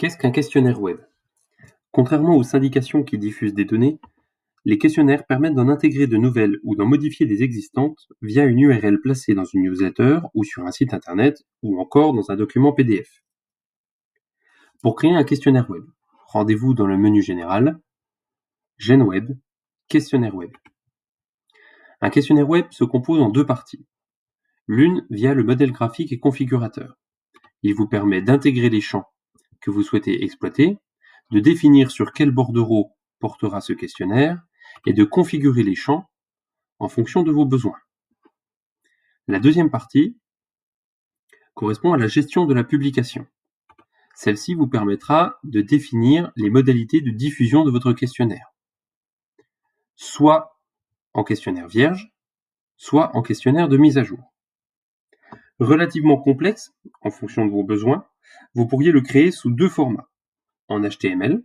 Qu'est-ce qu'un questionnaire web? Contrairement aux syndications qui diffusent des données, les questionnaires permettent d'en intégrer de nouvelles ou d'en modifier des existantes via une URL placée dans une newsletter ou sur un site internet ou encore dans un document PDF. Pour créer un questionnaire web, rendez-vous dans le menu général, Gen web, questionnaire web. Un questionnaire web se compose en deux parties. L'une via le modèle graphique et configurateur. Il vous permet d'intégrer les champs que vous souhaitez exploiter, de définir sur quel bordereau portera ce questionnaire et de configurer les champs en fonction de vos besoins. La deuxième partie correspond à la gestion de la publication. Celle-ci vous permettra de définir les modalités de diffusion de votre questionnaire, soit en questionnaire vierge, soit en questionnaire de mise à jour. Relativement complexe, en fonction de vos besoins, vous pourriez le créer sous deux formats. En HTML,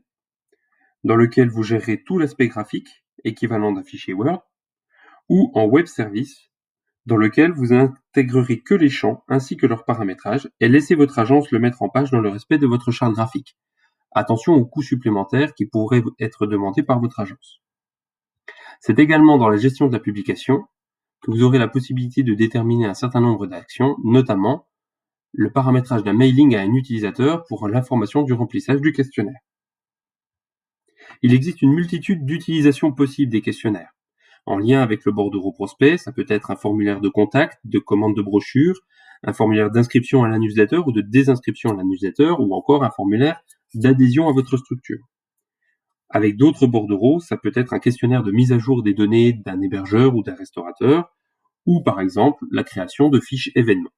dans lequel vous gérerez tout l'aspect graphique, équivalent d'un fichier Word, ou en web service, dans lequel vous intégrerez que les champs ainsi que leur paramétrage et laissez votre agence le mettre en page dans le respect de votre charte graphique. Attention aux coûts supplémentaires qui pourraient être demandés par votre agence. C'est également dans la gestion de la publication que vous aurez la possibilité de déterminer un certain nombre d'actions, notamment le paramétrage d'un mailing à un utilisateur pour l'information du remplissage du questionnaire. Il existe une multitude d'utilisations possibles des questionnaires. En lien avec le bordereau prospect, ça peut être un formulaire de contact, de commande de brochure, un formulaire d'inscription à la newsletter ou de désinscription à la newsletter, ou encore un formulaire d'adhésion à votre structure. Avec d'autres bordereaux, ça peut être un questionnaire de mise à jour des données d'un hébergeur ou d'un restaurateur, ou par exemple la création de fiches événements.